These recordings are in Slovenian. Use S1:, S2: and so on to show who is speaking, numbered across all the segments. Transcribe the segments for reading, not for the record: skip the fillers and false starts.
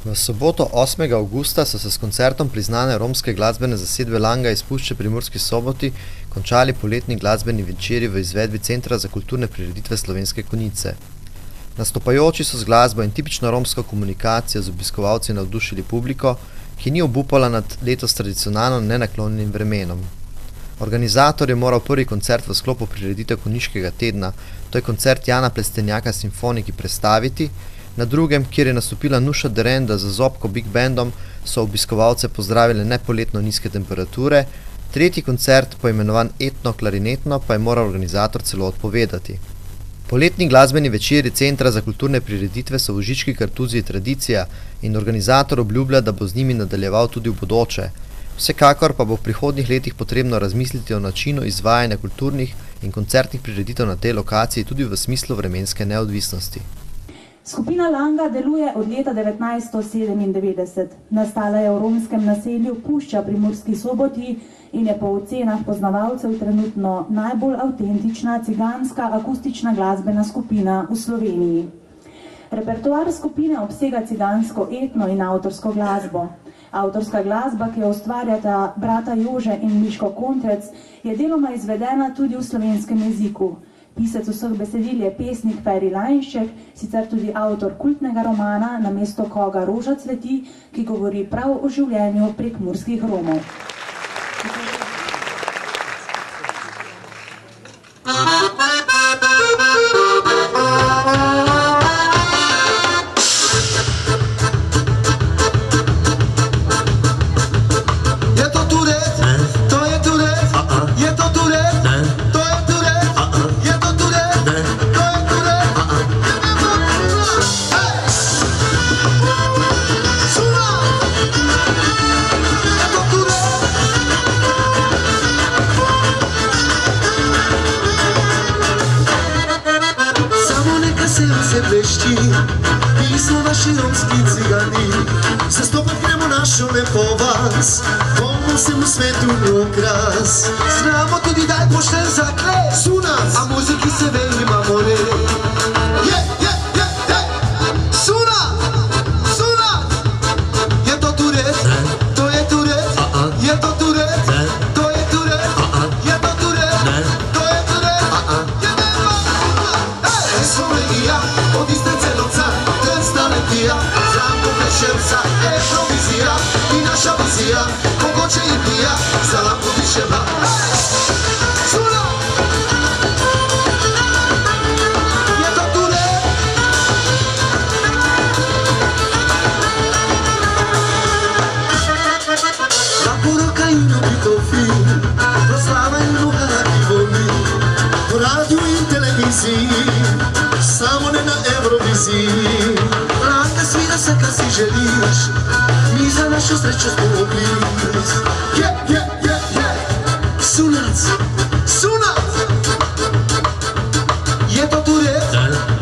S1: V soboto 8. avgusta so se s koncertom priznane romske glasbene zasedbe Langa iz Pušče pri Murski Soboti končali poletni glasbeni večeri v izvedbi Centra za kulturne prireditve Slovenske Konjice. Nastopajoči so z glasbo in tipično romsko komunikacijo z obiskovalci navdušili publiko, ki ni obupala nad letos tradicionalno nenaklonjenim vremenom. Organizator je moral prvi koncert v sklopu prireditev Konjiškega tedna, to je koncert Jana Plestenjaka Simfoniki, prestaviti. Na drugem, kjer je nastopila Nuša Derenda z Zobko Big Bandom, so obiskovalce pozdravile nepoletno nizke temperature, tretji koncert, poimenovan Etno-klarinetno, pa je moral organizator celo odpovedati. Poletni glasbeni večeri Centra za kulturne prireditve so v Žički kartuziji tradicija in organizator obljublja, da bo z njimi nadaljeval tudi v bodoče. Vsekakor pa bo v prihodnjih letih potrebno razmisliti o načinu izvajanja kulturnih in koncertnih prireditev na tej lokaciji tudi v smislu vremenske neodvisnosti.
S2: Skupina Langa deluje od leta 1997. Nastala je v romskem naselju Pušča pri Murski Soboti in je po ocenah poznavalcev trenutno najbolj avtentična ciganska akustična glasbena skupina v Sloveniji. Repertoar skupine obsega cigansko etno in avtorsko glasbo. Avtorska glasba, ki jo ustvarjata brata Jože in Miško Kontrec, je deloma izvedena tudi v slovenskem jeziku. Pisec vseh besedil je pesnik Feri Lajnšek, sicer tudi avtor kultnega romana Namesto koga roža cveti, ki govori prav o življenju prekmurskih Romov.
S3: Pismo naši romski cigani, zastopamo našo lepovac, bomo vsemu svetu okras. Znamo tudi daj pošten zakles u nas, a muziki se ve imamo re. Suna, suna, je to turet, to je turet, je to turet, to je turet, je to turet, to je turet, je Slovenija, od istance noca, ten staletija, zamko pleševca, provizija i naša vizija, mogoče i pija, za lampu viševa. Suna! Je to turet? La poroka i ljubito film, proslavaju nohati voli, po radiju i televiziji, samo ne na Euroviziji. Langa svira se kad si želiš, mi za našu sreću smo bliz. Sunac, sunac, je to turet,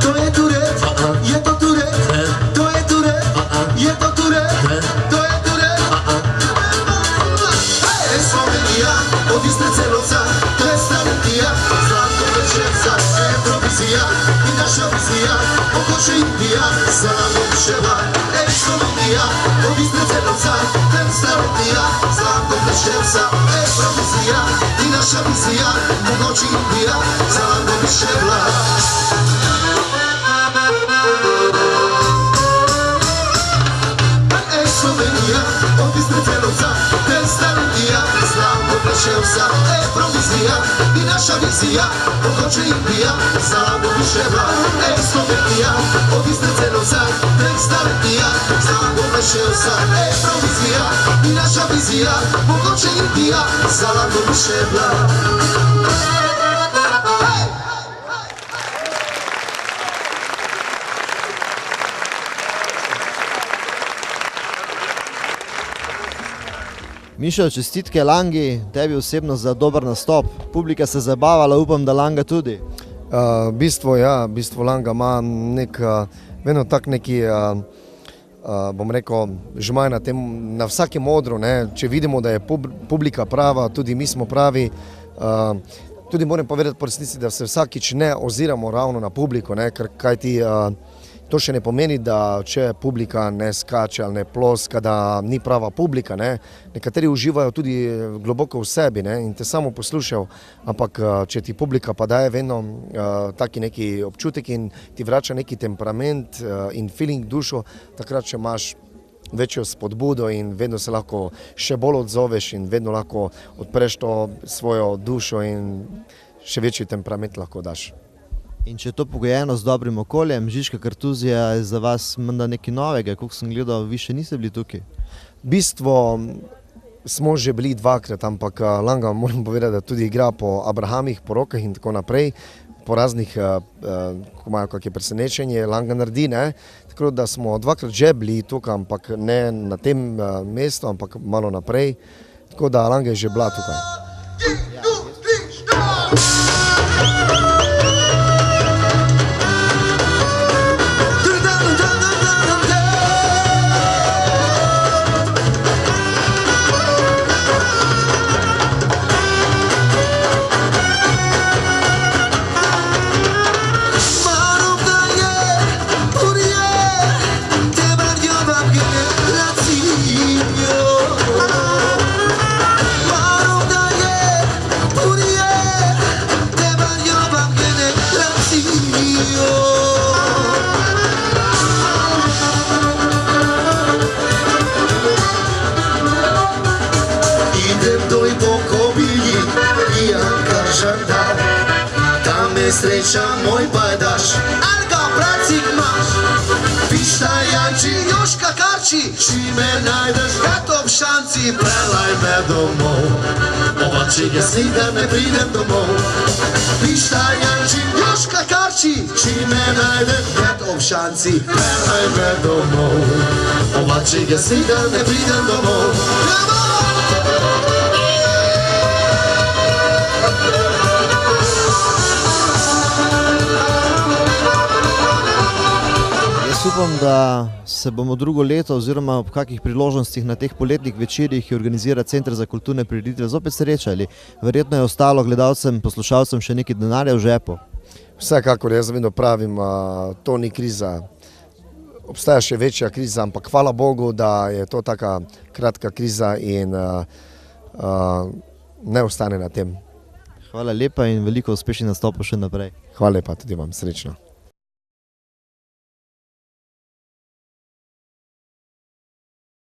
S3: to je turet, je to turet, to je turet, je to turet, to je turet. Slovenija, od Istre celovca, to je staletija, zlatko večerca, Eurovizija i naša vizija, mogoče Indija, za nam odševa. Slovenija, od Istre celovca, to je staletija, zlatko večerca, Eurovizija i naša vizija, mogoče Indija, za nam odševa. Slovenija, od Istre celovca, to je staletija, zlatko večerca, Eurovizija i naša vizija, mogoče Indija, za nam odševa. Slovenija, od Istre celovca, to je staletija, zlatko večerca, Eurovizija i naša vizija, mogoče Indija, za nam odševa.
S1: Mišo, čestitke Langi, tebi osebno za dober nastop. Publika se zabavala, upam, da Langa tudi.
S4: V bistvu Langa ima vedno tak neki, bom rekel, žmaj na vsakem odru, ne. Če vidimo, da je publika prava, tudi mi smo pravi. Tudi moram povedati po resnici, da se vsakič ne oziramo ravno na publiko, ne, ker kajti To še ne pomeni, da če publika ne skače ali ne ploska, da ni prava publika. Ne. Nekateri uživajo tudi globoko v sebi, ne, in te samo poslušajo, ampak če ti publika pa daje vedno taki neki občutek in ti vrača neki temperament in feeling dušo, takrat še imaš večjo spodbudo in vedno se lahko še bolj odzoveš in vedno lahko odpreš to svojo dušo in še večji temperament lahko daš.
S1: In če je to pogojeno z dobrim okoljem, Žižka kartuzija je za vas menda nekaj novega, koliko sem gledal, vi še niste bili tukaj?
S4: V bistvu smo že bili dvakrat, ampak Langa, moram povedati, da tudi igra po Abrahamih, po Rokah in tako naprej, po raznih, ko imajo kakšne presenečenje, Langa naredi, ne. Tako da smo dvakrat že bili tukaj, ampak ne na tem mestu, ampak malo naprej, tako da Langa je že bila tukaj.
S3: Sreća moj pajdaš, al ga bracik maš. Pišta Janči, Joška Karči, či me najdeš v šanci, prelaj me domov. Ovačik je snik, da ne pridem domov. Pišta Janči, Joška Karči, či me najdeš v šanci, prelaj me domov. Ovačik je snik, da ne pridem domov.
S1: Upam, da se bomo drugo leto oziroma ob kakih priložnostih na teh poletnih večerjih, ki organizira Center za kulturne prireditve, zopet srečali. Verjetno je ostalo gledalcem, poslušalcem še nekaj denarja v žepu.
S4: Vsekakor, jaz vedno pravim, to ni kriza. Obstaja še večja kriza, ampak hvala Bogu, da je to taka kratka kriza in ne ostane na tem.
S1: Hvala lepa in veliko uspešnih nastopov še naprej.
S4: Hvala lepa, tudi vam, srečno.